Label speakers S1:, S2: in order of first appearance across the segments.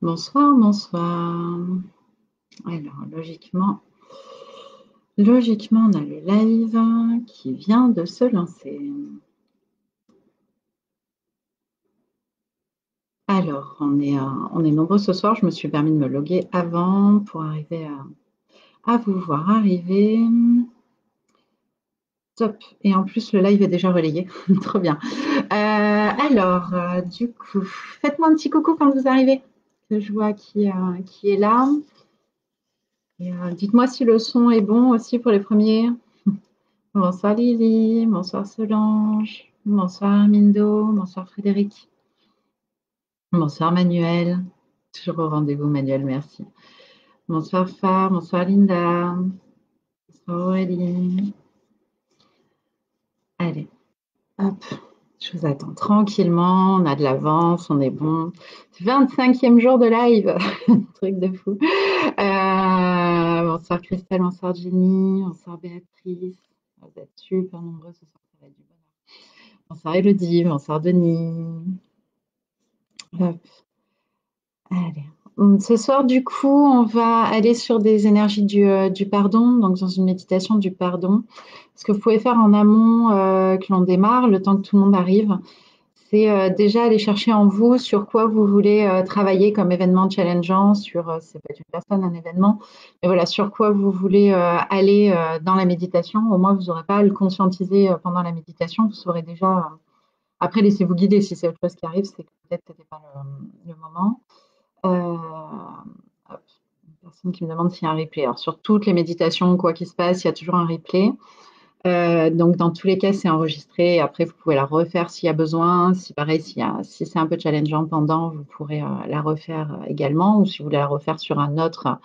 S1: Bonsoir, bonsoir. Alors, logiquement, on a le live qui vient de se lancer. Alors, on est nombreux ce soir. Je me suis permis de me loguer avant pour arriver à vous voir arriver. Top. Et en plus, le live est déjà relayé. Trop bien. Du coup, faites-moi un petit coucou quand vous arrivez, que je vois qui est là. Et dites-moi si le son est bon aussi pour les premiers. Bonsoir Lily, bonsoir Solange, bonsoir Mindo, bonsoir Frédéric, bonsoir Manuel, toujours au rendez-vous Manuel, merci. Bonsoir Far, bonsoir Linda, bonsoir Aurélie. Allez, hop, je vous attends tranquillement, on a de l'avance, on est bon. 25e jour de live, truc de fou. Bonsoir Christelle, bonsoir Jenny, bonsoir Béatrice. Vous êtes super nombreux ce soir, ça va être du bonheur. Bonsoir Elodie, bonsoir Denis. Hop, allez. Ce soir, du coup, on va aller sur des énergies du pardon, donc dans une méditation du pardon. Ce que vous pouvez faire en amont, que l'on démarre, le temps que tout le monde arrive, c'est déjà aller chercher en vous sur quoi vous voulez travailler comme événement challengeant, sur, c'est pas une personne, un événement, mais voilà, sur quoi vous voulez aller dans la méditation. Au moins, vous n'aurez pas à le conscientiser pendant la méditation, vous saurez déjà. Après, laissez-vous guider si c'est autre chose qui arrive, c'est que peut-être ce n'était pas le moment. Hop, une personne qui me demande s'il y a un replay. Alors, sur toutes les méditations, quoi qu'il se passe, il y a toujours un replay. Donc, dans tous les cas, c'est enregistré. Après, vous pouvez la refaire s'il y a besoin. Si pareil, si c'est un peu challengeant pendant, vous pourrez la refaire également. Ou si vous voulez la refaire sur un autre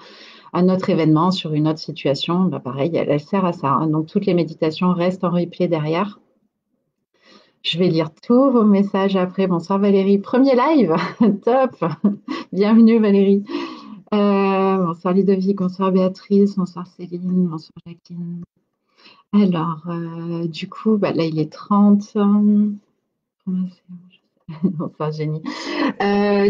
S1: événement, sur une autre situation, bah, pareil, elle sert à ça, hein. Donc, toutes les méditations restent en replay derrière. Je vais lire tous vos messages après. Bonsoir Valérie. Premier live, top. Bienvenue Valérie. Bonsoir Ludovic, bonsoir Béatrice, bonsoir Céline, bonsoir Jacqueline. Alors, du coup, bah, là il est 30. Bonsoir Jenny.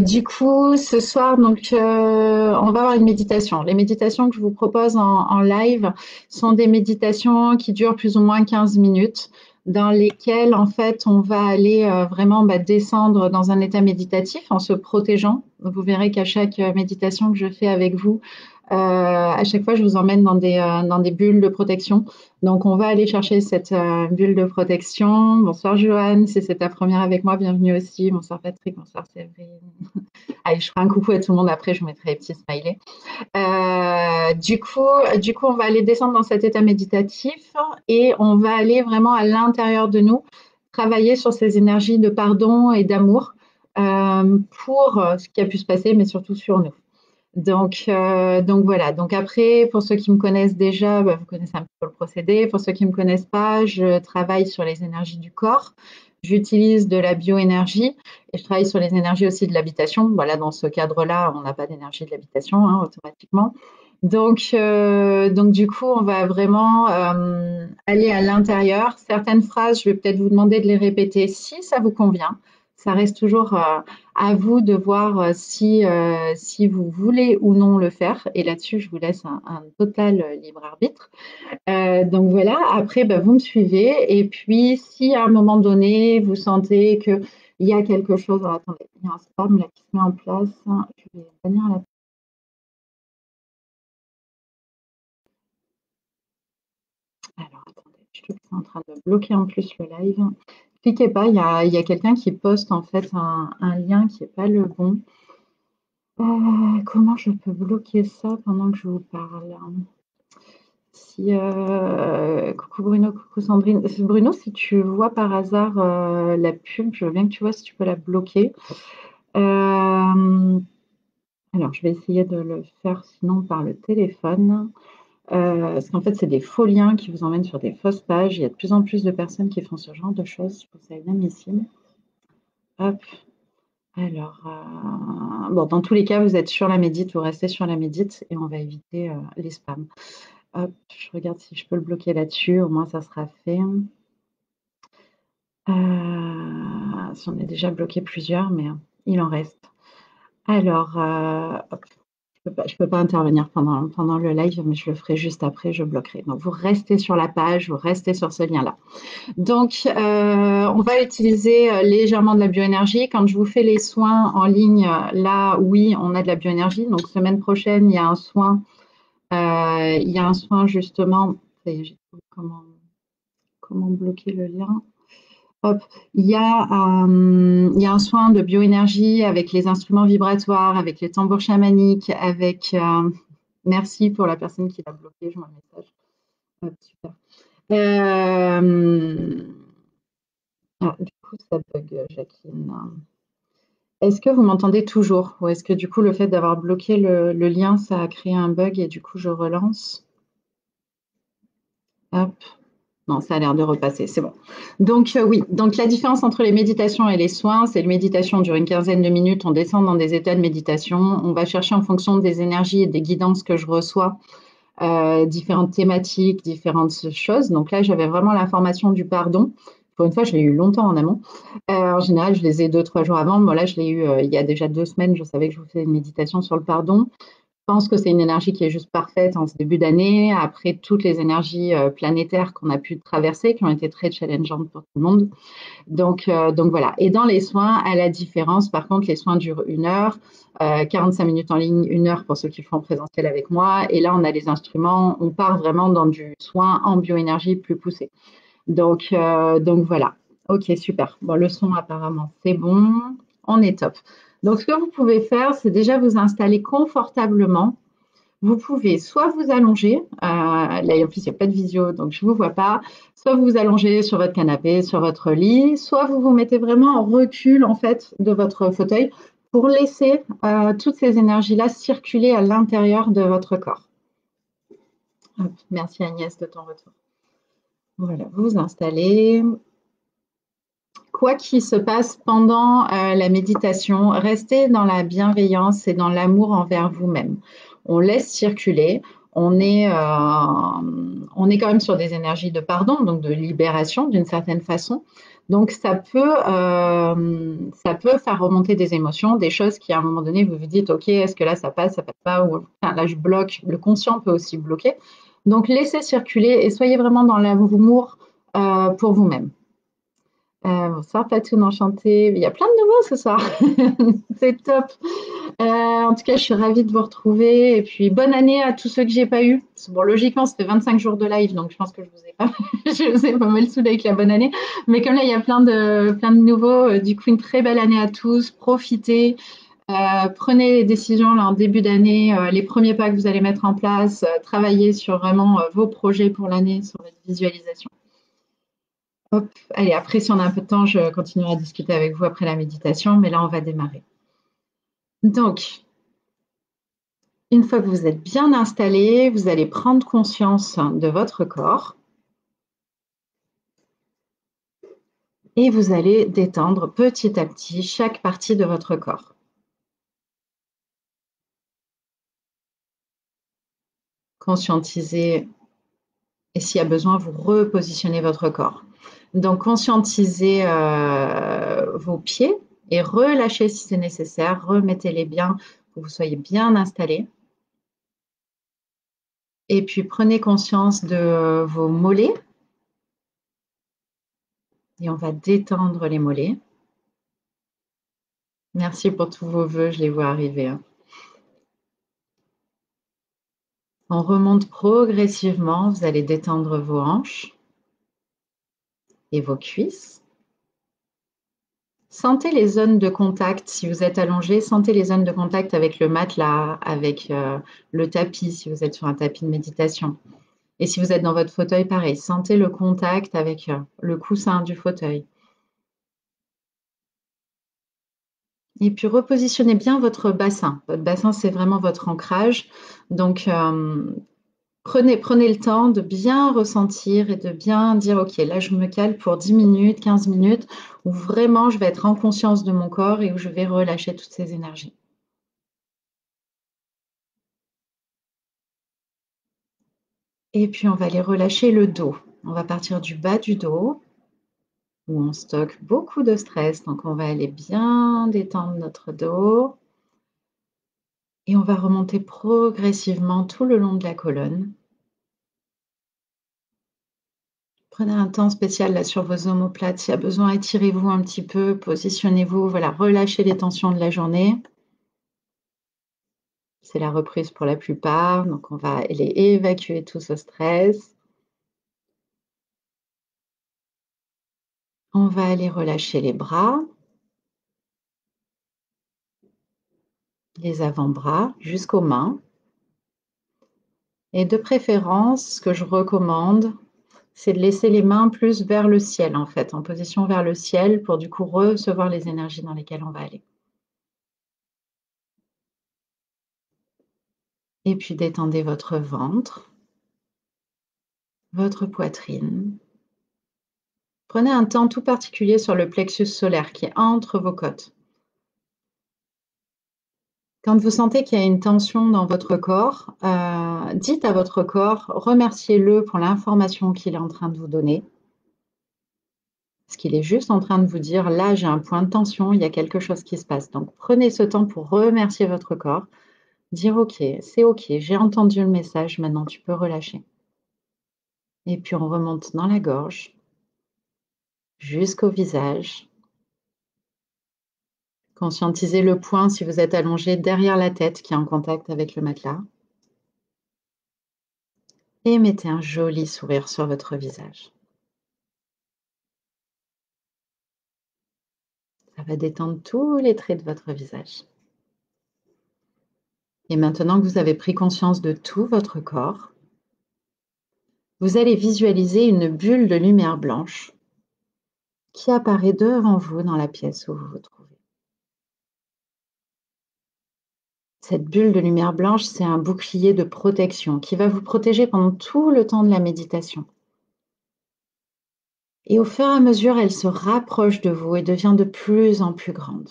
S1: Du coup, ce soir, donc, on va avoir une méditation. Les méditations que je vous propose en live sont des méditations qui durent plus ou moins 15 minutes, dans lesquelles, en fait, on va aller vraiment descendre dans un état méditatif en se protégeant. Vous verrez qu'à chaque méditation que je fais avec vous, à chaque fois, je vous emmène dans des bulles de protection. Donc, on va aller chercher cette bulle de protection. Bonsoir, Joanne. Si c'est ta première avec moi, bienvenue aussi. Bonsoir, Patrick. Bonsoir, Séverine. Allez, je ferai un coucou à tout le monde après. Je vous mettrai les petits smileys. Du coup, on va aller descendre dans cet état méditatif et on va aller vraiment à l'intérieur de nous travailler sur ces énergies de pardon et d'amour pour ce qui a pu se passer, mais surtout sur nous. Donc voilà. Donc après, pour ceux qui me connaissent déjà, vous connaissez un peu le procédé. Pour ceux qui ne me connaissent pas, je travaille sur les énergies du corps. J'utilise de la bioénergie et je travaille sur les énergies aussi de l'habitation. Voilà, dans ce cadre-là, on n'a pas d'énergie de l'habitation automatiquement. Donc du coup, on va vraiment aller à l'intérieur. Certaines phrases, je vais peut-être vous demander de les répéter si ça vous convient. Ça reste toujours à vous de voir si vous voulez ou non le faire. Et là-dessus, je vous laisse un total libre arbitre. Donc voilà, après, vous me suivez. Et puis, si à un moment donné, vous sentez qu'il y a quelque chose... Alors, attendez, il y a un spam là, qui se met en place. Je vais venir là. Alors, attendez, je trouve que c'est en train de bloquer en plus le live. Cliquez pas, il y a quelqu'un qui poste en fait un lien qui n'est pas le bon. Comment je peux bloquer ça pendant que je vous parle? Si, coucou Bruno, coucou Sandrine. Bruno, si tu vois par hasard la pub, je veux bien que tu vois si tu peux la bloquer. Alors, je vais essayer de le faire sinon par le téléphone. Parce qu'en fait, c'est des faux liens qui vous emmènent sur des fausses pages. Il y a de plus en plus de personnes qui font ce genre de choses. Je trouve ça inadmissible. Hop. Alors, bon, dans tous les cas, vous êtes sur la médite, vous restez sur la médite et on va éviter les spams. Hop, je regarde si je peux le bloquer là-dessus, au moins ça sera fait. J'en ai déjà bloqué plusieurs, mais il en reste. Alors, hop, je peux pas intervenir pendant le live, mais je le ferai juste après, je bloquerai. Donc, vous restez sur la page, vous restez sur ce lien-là. Donc, on va utiliser légèrement de la bioénergie. Quand je vous fais les soins en ligne, là, oui, on a de la bioénergie. Donc, semaine prochaine, il y a un soin. Il y a un soin justement. Ça y est, j'ai trouvé comment bloquer le lien. Hop, il y a un soin de bioénergie avec les instruments vibratoires, avec les tambours chamaniques, avec. Merci pour la personne qui l'a bloqué, je vois un message. Hop, super. Du coup, ça bug, Jacqueline. Est-ce que vous m'entendez toujours? Ou est-ce que du coup, le fait d'avoir bloqué le lien, ça a créé un bug et du coup, je relance? Hop. Non, ça a l'air de repasser, c'est bon. Donc oui, donc la différence entre les méditations et les soins, c'est que les méditations durent une quinzaine de minutes, on descend dans des états de méditation, on va chercher en fonction des énergies et des guidances que je reçois, différentes thématiques, différentes choses. Donc là, j'avais vraiment l'information du pardon. Pour une fois, je l'ai eu longtemps en amont. En général, je les ai 2-3 jours avant. Moi, là, je l'ai eu il y a déjà 2 semaines. Je savais que je vous faisais une méditation sur le pardon. Je pense que c'est une énergie qui est juste parfaite en ce début d'année, après toutes les énergies planétaires qu'on a pu traverser, qui ont été très challengeantes pour tout le monde. Donc voilà. Et dans les soins, à la différence, par contre, les soins durent 1 heure, 45 minutes en ligne, 1 heure pour ceux qui le font en présentiel avec moi. Et là, on a les instruments, on part vraiment dans du soin en bioénergie plus poussé. Donc voilà. Ok, super. Bon, le son apparemment, c'est bon. On est top. Donc, ce que vous pouvez faire, c'est déjà vous installer confortablement. Vous pouvez soit vous allonger, là en plus il n'y a pas de visio, donc je ne vous vois pas, soit vous vous allongez sur votre canapé, sur votre lit, soit vous vous mettez vraiment en recul en fait de votre fauteuil pour laisser toutes ces énergies-là circuler à l'intérieur de votre corps. Hop, merci Agnès de ton retour. Voilà, vous vous installez. Quoi qu'il se passe pendant la méditation, restez dans la bienveillance et dans l'amour envers vous-même. On laisse circuler. On est quand même sur des énergies de pardon, donc de libération d'une certaine façon. Donc ça peut faire remonter des émotions, des choses qui à un moment donné vous vous dites ok, est-ce que là ça passe pas, ou enfin, là je bloque. Le conscient peut aussi bloquer. Donc laissez circuler et soyez vraiment dans l'amour pour vous-même. Bonsoir Patoune, enchantée. Il y a plein de nouveaux ce soir. C'est top. En tout cas, je suis ravie de vous retrouver. Et puis, bonne année à tous ceux que j'ai pas eu. Bon, logiquement, ça fait 25 jours de live, donc je pense que je vous ai pas mal saoulé avec la bonne année. Mais comme là, il y a plein de nouveaux, du coup, une très belle année à tous. Profitez. Prenez les décisions là, en début d'année, les premiers pas que vous allez mettre en place. Travaillez sur vraiment vos projets pour l'année, sur votre visualisation. Hop, allez, après, si on a un peu de temps, je continuerai à discuter avec vous après la méditation, mais là, on va démarrer. Donc, une fois que vous êtes bien installé, vous allez prendre conscience de votre corps et vous allez détendre petit à petit chaque partie de votre corps. Conscientisez et s'il y a besoin, vous repositionnez votre corps. Donc, conscientisez vos pieds et relâchez si c'est nécessaire. Remettez-les bien pour que vous soyez bien installés. Et puis, prenez conscience de vos mollets. Et on va détendre les mollets. Merci pour tous vos vœux, je les vois arriver. On remonte progressivement. Vous allez détendre vos hanches et vos cuisses. Sentez les zones de contact. Si vous êtes allongé, sentez les zones de contact avec le matelas, avec le tapis, si vous êtes sur un tapis de méditation. Et si vous êtes dans votre fauteuil, pareil, sentez le contact avec le coussin du fauteuil. Et puis repositionnez bien votre bassin. Votre bassin, c'est vraiment votre ancrage. Donc, prenez le temps de bien ressentir et de bien dire, OK, là, je me cale pour 10 minutes, 15 minutes, où vraiment je vais être en conscience de mon corps et où je vais relâcher toutes ces énergies. Et puis, on va aller relâcher le dos. On va partir du bas du dos, où on stocke beaucoup de stress. Donc, on va aller bien détendre notre dos. Et on va remonter progressivement tout le long de la colonne. Prenez un temps spécial là sur vos omoplates. S'il y a besoin, étirez-vous un petit peu, positionnez-vous. Voilà, relâchez les tensions de la journée. C'est la reprise pour la plupart, donc on va aller évacuer tout ce stress. On va aller relâcher les bras, les avant-bras jusqu'aux mains. Et de préférence, ce que je recommande, c'est de laisser les mains plus vers le ciel, en fait, en position vers le ciel, pour du coup recevoir les énergies dans lesquelles on va aller. Et puis détendez votre ventre, votre poitrine. Prenez un temps tout particulier sur le plexus solaire qui est entre vos côtes. Quand vous sentez qu'il y a une tension dans votre corps, dites à votre corps, remerciez-le pour l'information qu'il est en train de vous donner. Parce qu'il est juste en train de vous dire, là j'ai un point de tension, il y a quelque chose qui se passe. Donc prenez ce temps pour remercier votre corps, dire ok, c'est ok, j'ai entendu le message, maintenant tu peux relâcher. Et puis on remonte dans la gorge, jusqu'au visage. Conscientisez le point si vous êtes allongé derrière la tête qui est en contact avec le matelas. Et mettez un joli sourire sur votre visage. Ça va détendre tous les traits de votre visage. Et maintenant que vous avez pris conscience de tout votre corps, vous allez visualiser une bulle de lumière blanche qui apparaît devant vous dans la pièce où vous vous trouvez. Cette bulle de lumière blanche, c'est un bouclier de protection qui va vous protéger pendant tout le temps de la méditation. Et au fur et à mesure, elle se rapproche de vous et devient de plus en plus grande.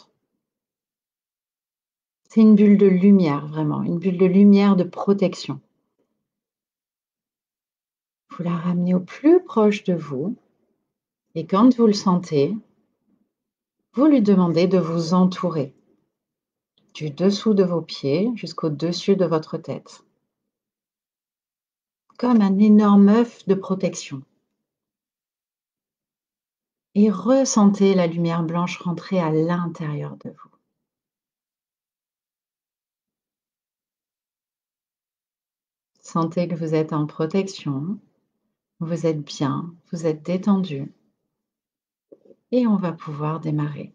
S1: C'est une bulle de lumière, vraiment, une bulle de lumière de protection. Vous la ramenez au plus proche de vous et quand vous le sentez, vous lui demandez de vous entourer du dessous de vos pieds jusqu'au dessus de votre tête, comme un énorme œuf de protection. Et ressentez la lumière blanche rentrer à l'intérieur de vous. Sentez que vous êtes en protection, vous êtes bien, vous êtes détendu et on va pouvoir démarrer.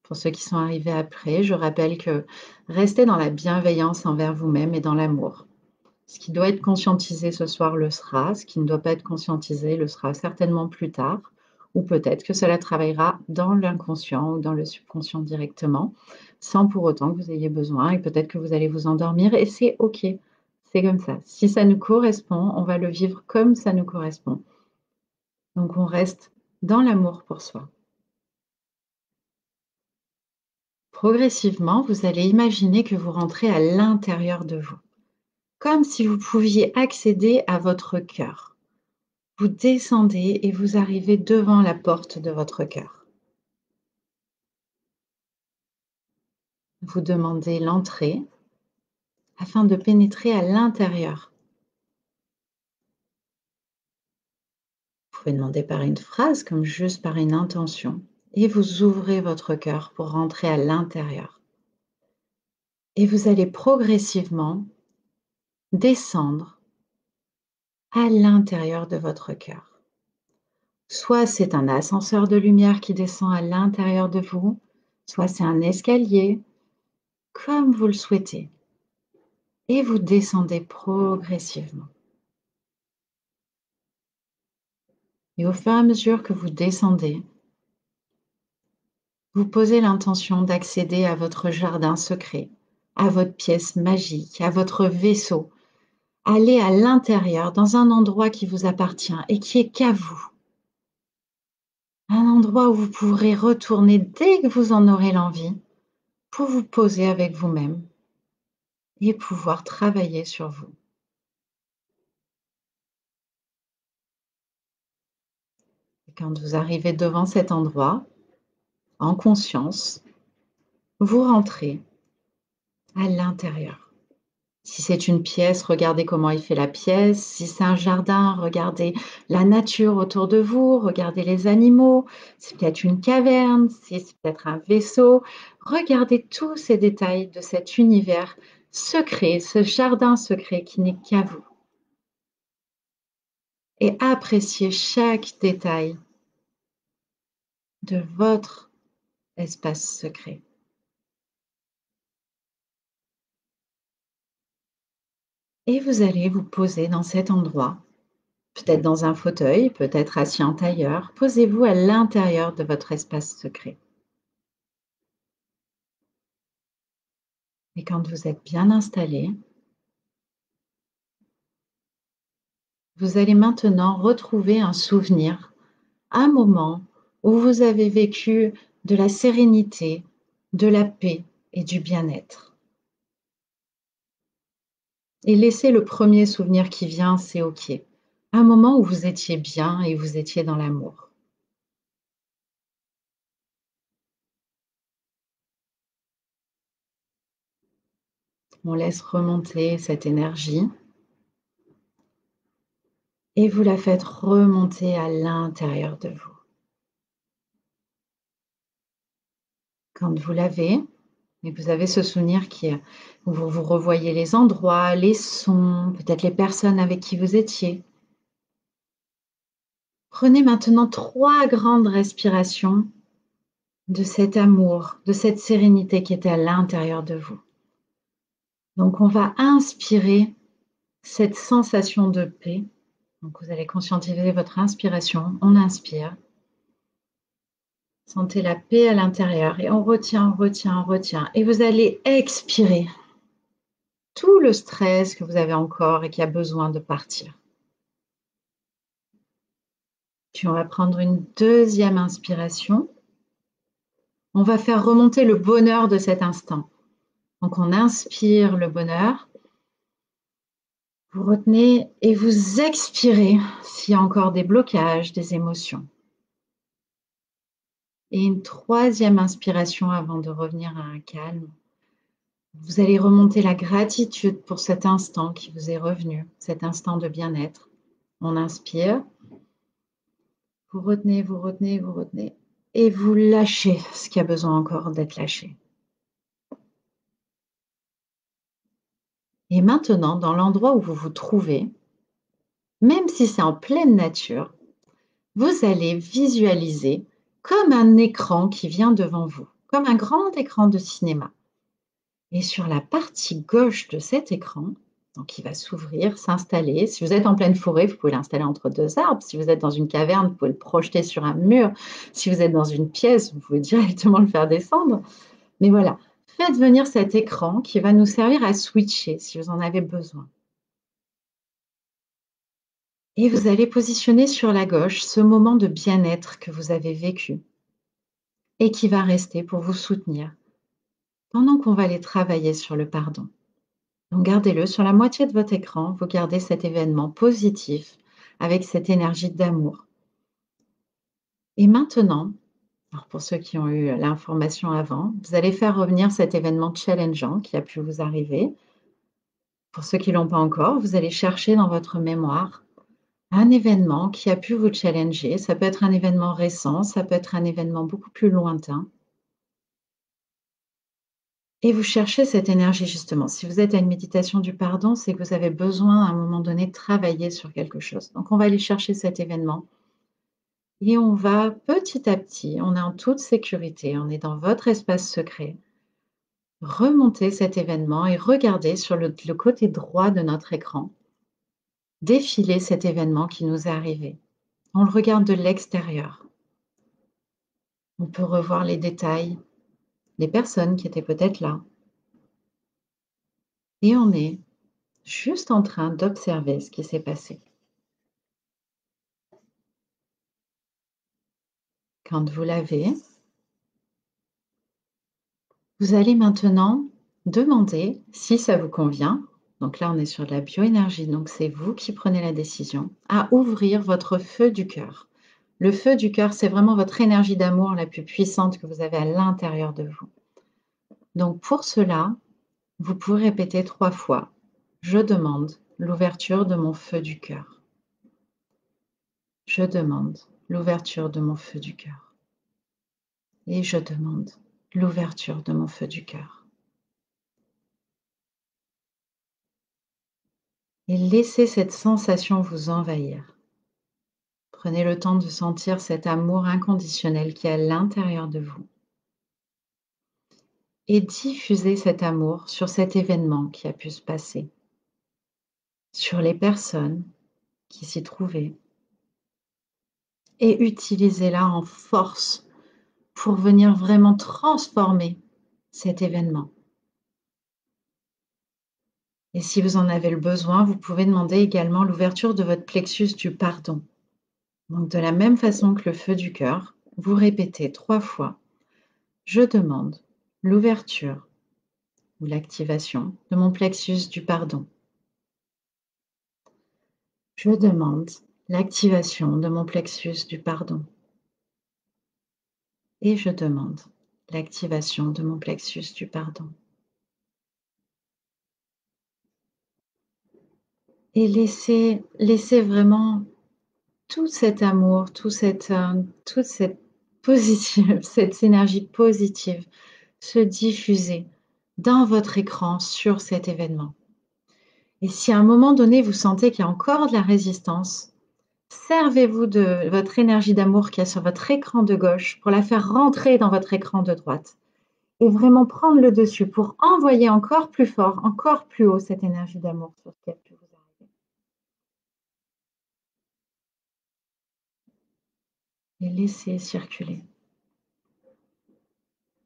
S1: Pour ceux qui sont arrivés après, je rappelle que restez dans la bienveillance envers vous-même et dans l'amour. Ce qui doit être conscientisé ce soir le sera, ce qui ne doit pas être conscientisé le sera certainement plus tard, ou peut-être que cela travaillera dans l'inconscient ou dans le subconscient directement, sans pour autant que vous ayez besoin, et peut-être que vous allez vous endormir, et c'est ok, c'est comme ça. Si ça nous correspond, on va le vivre comme ça nous correspond. Donc on reste dans l'amour pour soi. Progressivement, vous allez imaginer que vous rentrez à l'intérieur de vous, comme si vous pouviez accéder à votre cœur. Vous descendez et vous arrivez devant la porte de votre cœur. Vous demandez l'entrée afin de pénétrer à l'intérieur. Vous pouvez demander par une phrase comme juste par une intention et vous ouvrez votre cœur pour rentrer à l'intérieur. Et vous allez progressivement descendre à l'intérieur de votre cœur. Soit c'est un ascenseur de lumière qui descend à l'intérieur de vous, soit c'est un escalier, comme vous le souhaitez. Et vous descendez progressivement. Et au fur et à mesure que vous descendez, vous posez l'intention d'accéder à votre jardin secret, à votre pièce magique, à votre vaisseau. Allez à l'intérieur, dans un endroit qui vous appartient et qui est qu'à vous. Un endroit où vous pourrez retourner dès que vous en aurez l'envie pour vous poser avec vous-même et pouvoir travailler sur vous. Et quand vous arrivez devant cet endroit, en conscience, vous rentrez à l'intérieur. Si c'est une pièce, regardez comment il fait la pièce. Si c'est un jardin, regardez la nature autour de vous, regardez les animaux. C'est peut-être une caverne, c'est peut-être un vaisseau. Regardez tous ces détails de cet univers secret, ce jardin secret qui n'est qu'à vous. Et appréciez chaque détail de votre espace secret. Et vous allez vous poser dans cet endroit, peut-être dans un fauteuil, peut-être assis en tailleur. Posez-vous à l'intérieur de votre espace secret. Et quand vous êtes bien installé, vous allez maintenant retrouver un souvenir, un moment où vous avez vécu de la sérénité, de la paix et du bien-être. Et laissez le premier souvenir qui vient, c'est OK. Un moment où vous étiez bien et vous étiez dans l'amour. On laisse remonter cette énergie et vous la faites remonter à l'intérieur de vous. Quand vous l'avez, et vous avez ce souvenir où vous revoyez les endroits, les sons, peut-être les personnes avec qui vous étiez. Prenez maintenant 3 grandes respirations de cet amour, de cette sérénité qui était à l'intérieur de vous. Donc on va inspirer cette sensation de paix. Donc vous allez conscientiser votre inspiration. On inspire. Sentez la paix à l'intérieur et on retient, on retient, on retient. Et vous allez expirer tout le stress que vous avez encore et qui a besoin de partir. Puis on va prendre une deuxième inspiration. On va faire remonter le bonheur de cet instant. Donc on inspire le bonheur. Vous retenez et vous expirez s'il y a encore des blocages, des émotions. Et une troisième inspiration avant de revenir à un calme. Vous allez remonter la gratitude pour cet instant qui vous est revenu, cet instant de bien-être. On inspire. Vous retenez, vous retenez, vous retenez. Et vous lâchez ce qui a besoin encore d'être lâché. Et maintenant, dans l'endroit où vous vous trouvez, même si c'est en pleine nature, vous allez visualiser comme un écran qui vient devant vous, comme un grand écran de cinéma. Et sur la partie gauche de cet écran, donc il va s'ouvrir, s'installer. Si vous êtes en pleine forêt, vous pouvez l'installer entre 2 arbres. Si vous êtes dans une caverne, vous pouvez le projeter sur un mur. Si vous êtes dans une pièce, vous pouvez directement le faire descendre. Mais voilà, faites venir cet écran qui va nous servir à switcher si vous en avez besoin. Et vous allez positionner sur la gauche ce moment de bien-être que vous avez vécu et qui va rester pour vous soutenir pendant qu'on va aller travailler sur le pardon. Donc gardez-le sur la moitié de votre écran, vous gardez cet événement positif avec cette énergie d'amour. Et maintenant, alors pour ceux qui ont eu l'information avant, vous allez faire revenir cet événement challengeant qui a pu vous arriver. Pour ceux qui ne l'ont pas encore, vous allez chercher dans votre mémoire un événement qui a pu vous challenger. Ça peut être un événement récent, ça peut être un événement beaucoup plus lointain. Et vous cherchez cette énergie justement. Si vous êtes à une méditation du pardon, c'est que vous avez besoin à un moment donné de travailler sur quelque chose. Donc on va aller chercher cet événement et on va petit à petit, on est en toute sécurité, on est dans votre espace secret, remonter cet événement et regarder sur le côté droit de notre écran, défiler cet événement qui nous est arrivé. On le regarde de l'extérieur. On peut revoir les détails, les personnes qui étaient peut-être là. Et on est juste en train d'observer ce qui s'est passé. Quand vous l'avez, vous allez maintenant demander si ça vous convient. Donc là, on est sur de la bioénergie, donc c'est vous qui prenez la décision, à ouvrir votre feu du cœur. Le feu du cœur, c'est vraiment votre énergie d'amour la plus puissante que vous avez à l'intérieur de vous. Donc pour cela, vous pouvez répéter 3 fois. Je demande l'ouverture de mon feu du cœur. Je demande l'ouverture de mon feu du cœur. Et je demande l'ouverture de mon feu du cœur. Et laissez cette sensation vous envahir. Prenez le temps de sentir cet amour inconditionnel qui est à l'intérieur de vous. Et diffusez cet amour sur cet événement qui a pu se passer, sur les personnes qui s'y trouvaient. Et utilisez-la en force pour venir vraiment transformer cet événement. Et si vous en avez le besoin, vous pouvez demander également l'ouverture de votre plexus du pardon. Donc de la même façon que le feu du cœur, vous répétez 3 fois. Je demande l'ouverture ou l'activation de mon plexus du pardon. Je demande l'activation de mon plexus du pardon. Et je demande l'activation de mon plexus du pardon. Et laissez vraiment tout cet amour, toute cette positive, cette énergie positive se diffuser dans votre écran sur cet événement. Et si à un moment donné, vous sentez qu'il y a encore de la résistance, servez-vous de votre énergie d'amour qu'il y a sur votre écran de gauche pour la faire rentrer dans votre écran de droite et vraiment prendre le dessus pour envoyer encore plus fort, encore plus haut cette énergie d'amour sur ce qui a pu vous arriver. Et laissez circuler.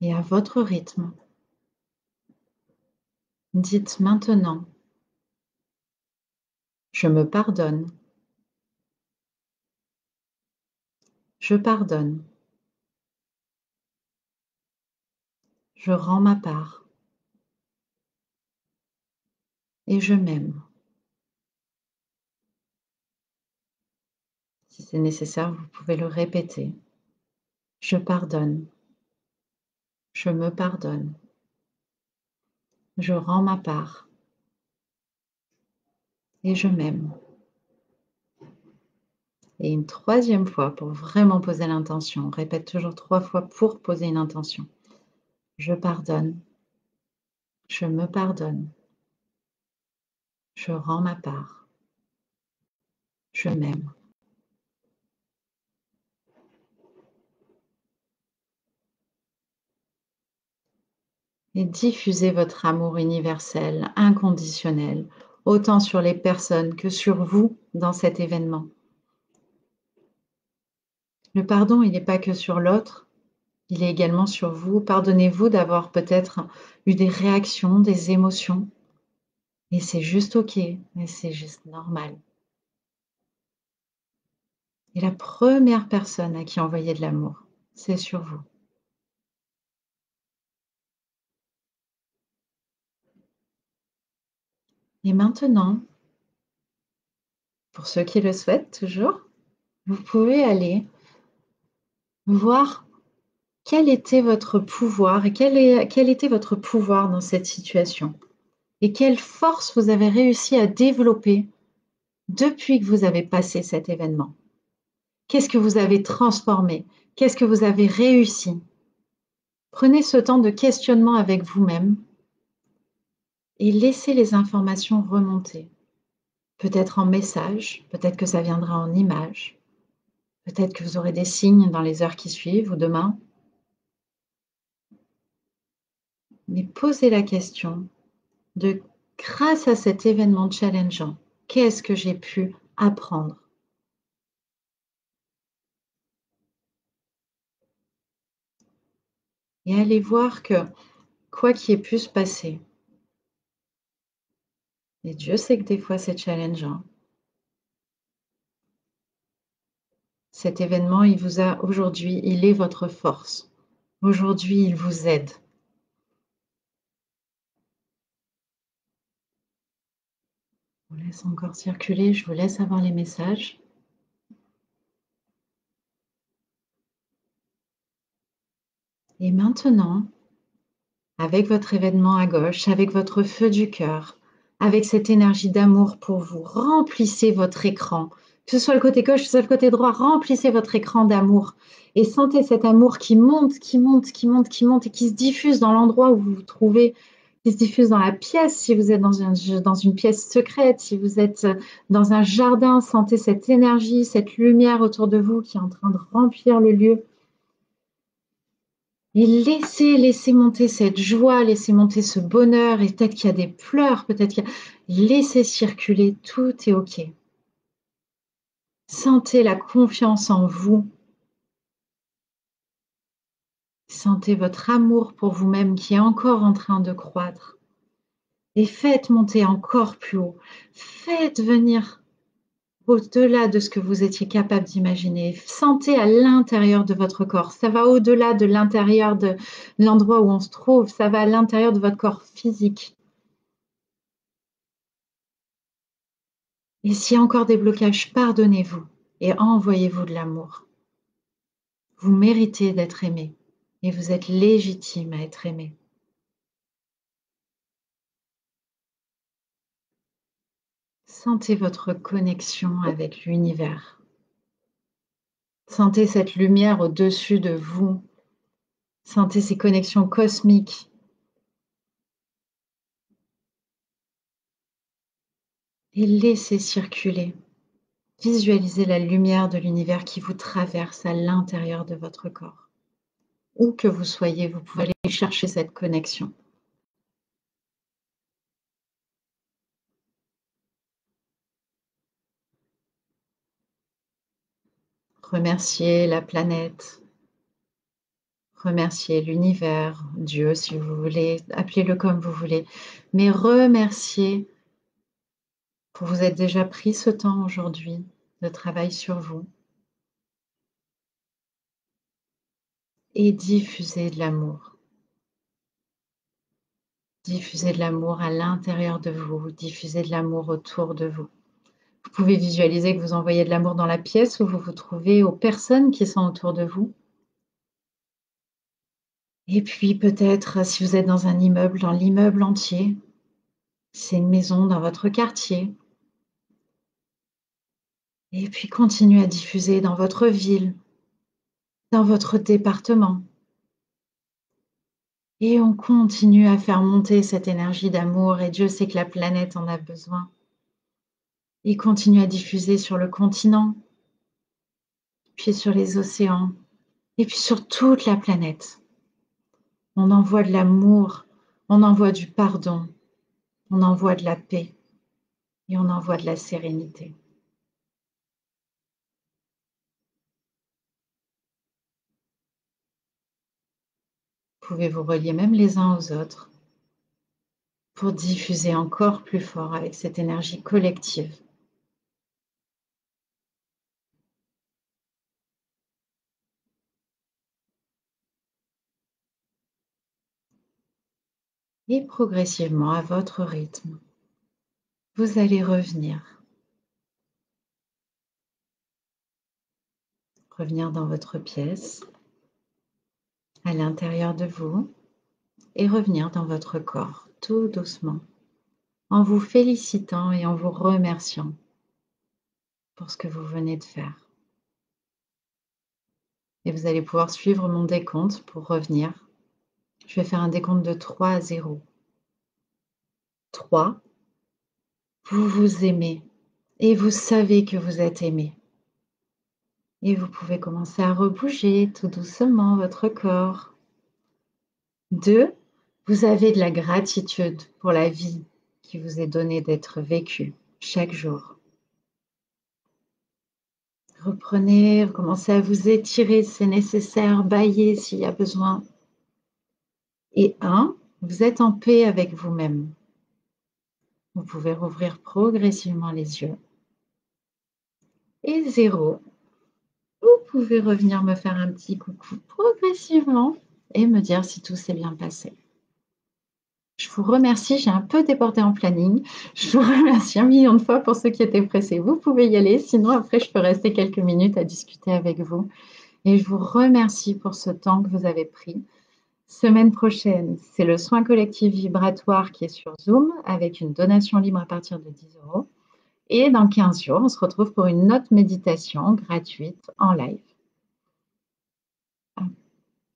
S1: Et à votre rythme, dites maintenant, je me pardonne. Je pardonne. Je rends ma part. Et je m'aime. Si c'est nécessaire, vous pouvez le répéter. Je pardonne. Je me pardonne. Je rends ma part. Et je m'aime. Et une 3e fois pour vraiment poser l'intention. On répète toujours 3 fois pour poser une intention. Je pardonne. Je me pardonne. Je rends ma part. Je m'aime. Et diffusez votre amour universel, inconditionnel, autant sur les personnes que sur vous dans cet événement. Le pardon, il n'est pas que sur l'autre, il est également sur vous. Pardonnez-vous d'avoir peut-être eu des réactions, des émotions. Et c'est juste OK, et c'est juste normal. Et la première personne à qui envoyer de l'amour, c'est sur vous. Et maintenant, pour ceux qui le souhaitent toujours, vous pouvez aller voir quel était votre pouvoir et quel était votre pouvoir dans cette situation et quelle force vous avez réussi à développer depuis que vous avez passé cet événement. Qu'est-ce que vous avez transformé? Qu'est-ce que vous avez réussi? Prenez ce temps de questionnement avec vous-même et laissez les informations remonter. Peut-être en message, peut-être que ça viendra en image, peut-être que vous aurez des signes dans les heures qui suivent ou demain. Mais posez la question de grâce à cet événement challengeant, qu'est-ce que j'ai pu apprendre? Et allez voir que quoi qu'il ait pu se passer, et Dieu sait que des fois c'est challengeant, cet événement, il vous a aujourd'hui, il est votre force. Aujourd'hui, il vous aide. Je vous laisse encore circuler, je vous laisse avoir les messages. Et maintenant, avec votre événement à gauche, avec votre feu du cœur, avec cette énergie d'amour pour vous. Remplissez votre écran, que ce soit le côté gauche, que ce soit le côté droit, remplissez votre écran d'amour et sentez cet amour qui monte, qui monte, qui monte, qui monte et qui se diffuse dans l'endroit où vous vous trouvez, qui se diffuse dans la pièce, si vous êtes dans une pièce secrète, si vous êtes dans un jardin, sentez cette énergie, cette lumière autour de vous qui est en train de remplir le lieu. Et laissez monter cette joie, laissez monter ce bonheur, et peut-être qu'il y a des pleurs, peut-être qu'il y a... Laissez circuler, tout est OK. Sentez la confiance en vous. Sentez votre amour pour vous-même qui est encore en train de croître. Et faites monter encore plus haut. Faites venir au-delà de ce que vous étiez capable d'imaginer. Sentez à l'intérieur de votre corps. Ça va au-delà de l'intérieur de l'endroit où on se trouve. Ça va à l'intérieur de votre corps physique. Et s'il y a encore des blocages, pardonnez-vous et envoyez-vous de l'amour. Vous méritez d'être aimé et vous êtes légitime à être aimé. Sentez votre connexion avec l'univers. Sentez cette lumière au-dessus de vous. Sentez ces connexions cosmiques. Et laissez circuler. Visualisez la lumière de l'univers qui vous traverse à l'intérieur de votre corps. Où que vous soyez, vous pouvez aller chercher cette connexion. Remerciez la planète. Remerciez l'univers, Dieu si vous voulez, appelez-le comme vous voulez, mais remerciez pour vous être déjà pris ce temps aujourd'hui de travail sur vous et diffusez de l'amour. Diffusez de l'amour à l'intérieur de vous, diffusez de l'amour autour de vous. Vous pouvez visualiser que vous envoyez de l'amour dans la pièce où vous vous trouvez, aux personnes qui sont autour de vous. Et puis peut-être, si vous êtes dans un immeuble, dans l'immeuble entier, si c'est une maison dans votre quartier. Et puis continuez à diffuser dans votre ville, dans votre département. Et on continue à faire monter cette énergie d'amour et Dieu sait que la planète en a besoin. Et continue à diffuser sur le continent, puis sur les océans, et puis sur toute la planète. On envoie de l'amour, on envoie du pardon, on envoie de la paix et on envoie de la sérénité. Vous pouvez vous relier même les uns aux autres pour diffuser encore plus fort avec cette énergie collective. Et progressivement, à votre rythme, vous allez revenir. Revenir dans votre pièce, à l'intérieur de vous, et revenir dans votre corps, tout doucement, en vous félicitant et en vous remerciant pour ce que vous venez de faire. Et vous allez pouvoir suivre mon décompte pour revenir. Je vais faire un décompte de 3 à 0. 3, vous vous aimez et vous savez que vous êtes aimé. Et vous pouvez commencer à rebouger tout doucement votre corps. 2, vous avez de la gratitude pour la vie qui vous est donnée d'être vécue chaque jour. Reprenez, commencez à vous étirer si c'est nécessaire, bâiller s'il y a besoin. Et 1, vous êtes en paix avec vous-même. Vous pouvez rouvrir progressivement les yeux. Et 0, vous pouvez revenir me faire un petit coucou progressivement et me dire si tout s'est bien passé. Je vous remercie, j'ai un peu débordé en planning. Je vous remercie 1 million de fois pour ceux qui étaient pressés. Vous pouvez y aller, sinon après je peux rester quelques minutes à discuter avec vous. Et je vous remercie pour ce temps que vous avez pris. Semaine prochaine, c'est le soin collectif vibratoire qui est sur Zoom avec une donation libre à partir de 10 euros. Et dans 15 jours, on se retrouve pour une autre méditation gratuite en live.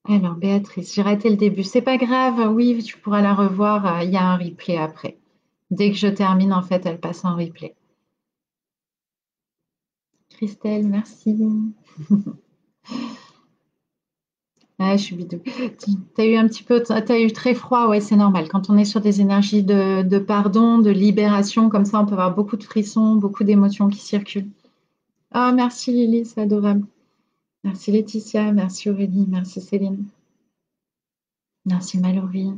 S1: Alors, Béatrice, j'ai raté le début. C'est pas grave, oui, tu pourras la revoir. Il y a un replay après. Dès que je termine, en fait, elle passe en replay. Christelle, merci. Ouais, je suis bidou. T'as eu un petit peu, t'as eu très froid, ouais, c'est normal. Quand on est sur des énergies de pardon, de libération, comme ça, on peut avoir beaucoup de frissons, beaucoup d'émotions qui circulent. Ah, merci Lily, c'est adorable. Merci Laetitia, merci Aurélie, merci Céline, merci Mallory.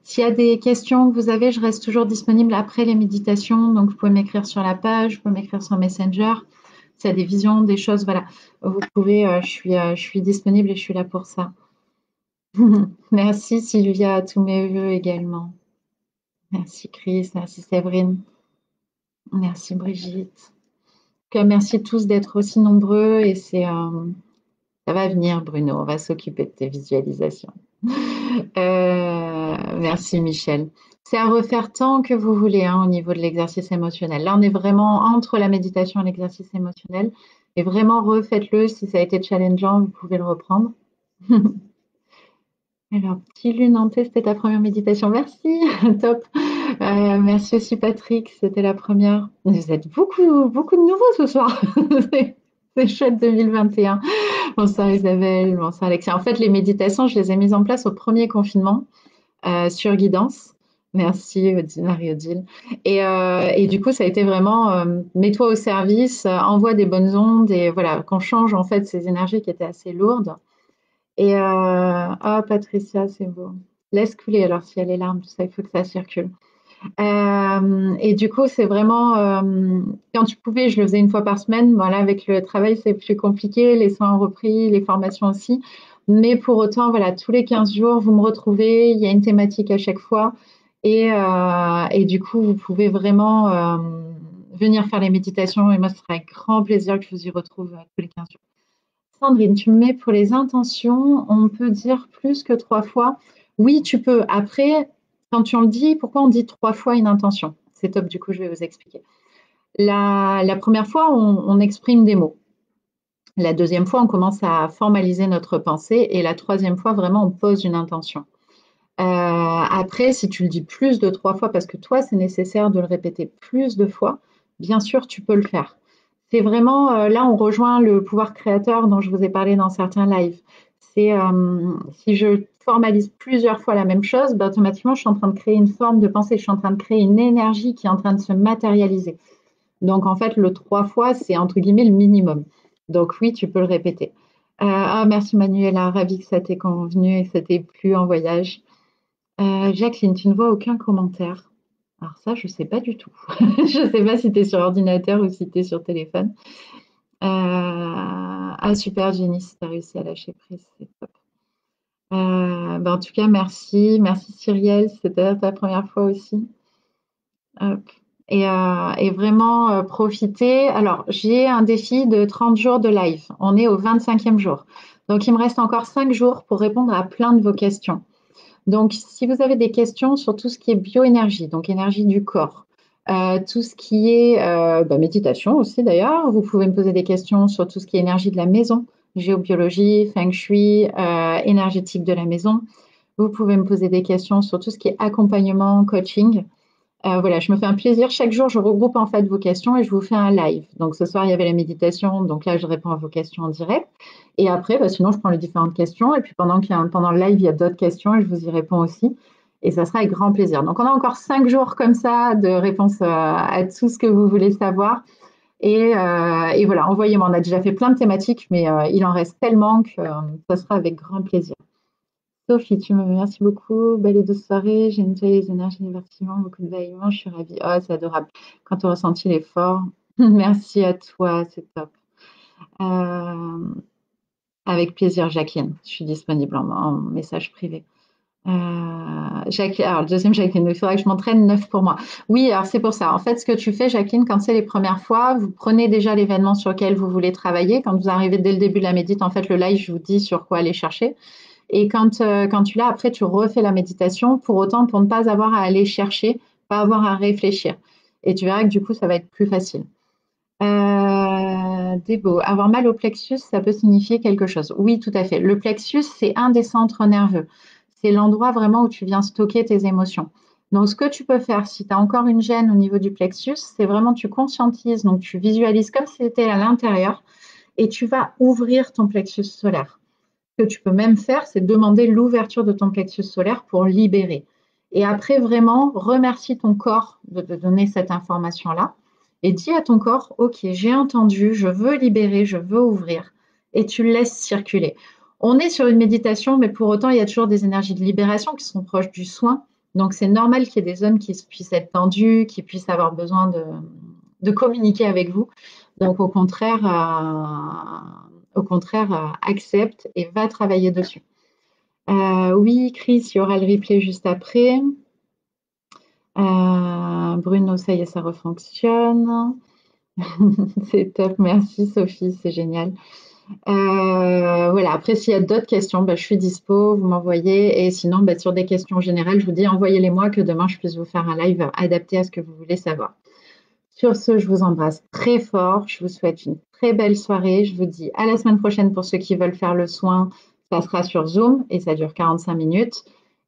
S1: S'il y a des questions que vous avez, je reste toujours disponible après les méditations, donc vous pouvez m'écrire sur la page, vous pouvez m'écrire sur Messenger. S'il y a des visions, des choses, voilà, vous pouvez, je suis disponible et je suis là pour ça. Merci Sylvia, tous mes vœux également. Merci Chris, merci Séverine, merci Brigitte. Merci tous d'être aussi nombreux et ça va venir Bruno, on va s'occuper de tes visualisations. Merci Michel. C'est à refaire tant que vous voulez au niveau de l'exercice émotionnel. Là, on est vraiment entre la méditation et l'exercice émotionnel. Et vraiment, refaites-le. Si ça a été challengeant, vous pouvez le reprendre. Alors, petit lune en thé, c'était ta première méditation. Merci, top. Merci aussi Patrick, c'était la première. Vous êtes beaucoup, beaucoup de nouveaux ce soir. C'est chouette 2021. Bonsoir Isabelle, bonsoir Alexia. En fait, les méditations, je les ai mises en place au premier confinement sur guidance. Merci Marie-Odile. Et du coup, ça a été vraiment mets-toi au service, envoie des bonnes ondes et voilà, qu'on change en fait ces énergies qui étaient assez lourdes. Et oh Patricia, c'est beau. Laisse couler alors s'il y a les larmes, tout ça, il faut que ça circule. Et du coup, c'est vraiment quand tu pouvais, je le faisais une fois par semaine. Voilà, avec le travail, c'est plus compliqué. Les soins ont repris, les formations aussi. Mais pour autant, voilà, tous les 15 jours, vous me retrouvez. Il y a une thématique à chaque fois. Et du coup, vous pouvez vraiment venir faire les méditations. Et moi, ce sera avec grand plaisir que je vous y retrouve tous les 15 jours. Sandrine, tu me mets pour les intentions, on peut dire plus que 3 fois. Oui, tu peux. Après, quand tu en le dis, pourquoi on dit 3 fois une intention? C'est top, du coup, je vais vous expliquer. La première fois, on exprime des mots. La deuxième fois, on commence à formaliser notre pensée. Et la troisième fois, vraiment, on pose une intention. Après, si tu le dis plus de 3 fois, parce que toi, c'est nécessaire de le répéter plus de fois, bien sûr, tu peux le faire. C'est vraiment, là, on rejoint le pouvoir créateur dont je vous ai parlé dans certains lives. C'est si je formalise plusieurs fois la même chose, ben, automatiquement, je suis en train de créer une forme de pensée, je suis en train de créer une énergie qui est en train de se matérialiser. Donc, en fait, le 3 fois, c'est entre guillemets le minimum. Donc, oui, tu peux le répéter. Ah, merci Manuela, ravie que ça t'ait convenu et que ça t'ait plu en voyage. Jacqueline, tu ne vois aucun commentaire. Alors ça, je ne sais pas du tout. Je ne sais pas si tu es sur ordinateur ou si tu es sur téléphone. Ah super, Jenny, si tu as réussi à lâcher prise, c'est top. En tout cas, merci. Merci Cyrielle, c'était ta première fois aussi. Hop. Et vraiment profiter. Alors, j'ai un défi de 30 jours de live. On est au 25e jour. Donc, il me reste encore 5 jours pour répondre à plein de vos questions. Donc, si vous avez des questions sur tout ce qui est bioénergie, donc énergie du corps, tout ce qui est méditation aussi d'ailleurs, vous pouvez me poser des questions sur tout ce qui est énergie de la maison, géobiologie, feng shui, énergétique de la maison. Vous pouvez me poser des questions sur tout ce qui est accompagnement, coaching. Voilà, je me fais un plaisir. Chaque jour, je regroupe en fait vos questions et je vous fais un live. Donc ce soir, il y avait la méditation. Donc là, je réponds à vos questions en direct. Et après, sinon, je prends les différentes questions. Et puis pendant le live, il y a d'autres questions et je vous y réponds aussi. Et ça sera avec grand plaisir. Donc on a encore 5 jours comme ça de réponse à tout ce que vous voulez savoir. Et voilà, envoyez-moi. On a déjà fait plein de thématiques, mais il en reste tellement que ça sera avec grand plaisir. Sophie, tu me remercies beaucoup. Belle et douce soirée. J'ai nettoyé les énergies des bâtiments, beaucoup de bâillements. Je suis ravie. Oh, c'est adorable. Quand on ressentit l'effort. Merci à toi, c'est top. Avec plaisir, Jacqueline. Je suis disponible en message privé. Jacqueline, alors, le deuxième, Jacqueline, il faudrait que je m'entraîne 9 pour moi. Oui, alors c'est pour ça. En fait, ce que tu fais, Jacqueline, quand c'est les premières fois, vous prenez déjà l'événement sur lequel vous voulez travailler. Quand vous arrivez dès le début de la médite, en fait, le live, je vous dis sur quoi aller chercher. Et quand tu l'as, après, tu refais la méditation pour autant pour ne pas avoir à aller chercher, pas avoir à réfléchir. Et tu verras que du coup, ça va être plus facile. Débo, avoir mal au plexus, ça peut signifier quelque chose. Oui, tout à fait. Le plexus, c'est un des centres nerveux. C'est l'endroit vraiment où tu viens stocker tes émotions. Donc, ce que tu peux faire, si tu as encore une gêne au niveau du plexus, c'est vraiment tu conscientises, donc tu visualises comme si c'était à l'intérieur et tu vas ouvrir ton plexus solaire. Ce que tu peux même faire, c'est demander l'ouverture de ton plexus solaire pour libérer. Et après, vraiment, remercie ton corps de te donner cette information-là et dis à ton corps, OK, j'ai entendu, je veux libérer, je veux ouvrir. Et tu le laisses circuler. On est sur une méditation, mais pour autant, il y a toujours des énergies de libération qui sont proches du soin. Donc, c'est normal qu'il y ait des zones qui puissent être tendues, qui puissent avoir besoin de communiquer avec vous. Donc, au contraire, accepte et va travailler dessus. Oui, Chris, il y aura le replay juste après. Bruno, ça y est, ça refonctionne. C'est top, merci Sophie, c'est génial. Voilà, après, s'il y a d'autres questions, je suis dispo, vous m'envoyez. Et sinon, sur des questions générales, je vous dis envoyez-les-moi que demain je puisse vous faire un live adapté à ce que vous voulez savoir. Sur ce, je vous embrasse très fort. Je vous souhaite une très belle soirée. Je vous dis à la semaine prochaine pour ceux qui veulent faire le soin. Ça sera sur Zoom et ça dure 45 minutes.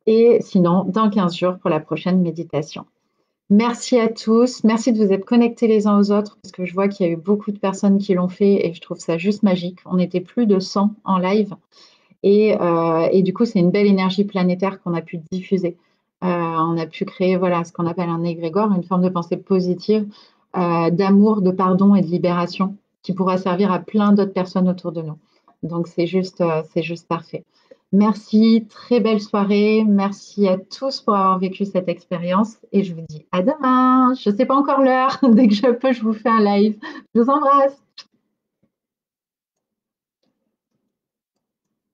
S1: Et sinon, dans 15 jours pour la prochaine méditation. Merci à tous. Merci de vous être connectés les uns aux autres parce que je vois qu'il y a eu beaucoup de personnes qui l'ont fait et je trouve ça juste magique. On était plus de 100 en live et du coup, c'est une belle énergie planétaire qu'on a pu diffuser. On a pu créer voilà, ce qu'on appelle un égrégore, une forme de pensée positive, d'amour, de pardon et de libération qui pourra servir à plein d'autres personnes autour de nous. Donc, c'est juste parfait. Merci, très belle soirée. Merci à tous pour avoir vécu cette expérience et je vous dis à demain. Je ne sais pas encore l'heure. Dès que je peux, je vous fais un live. Je vous embrasse.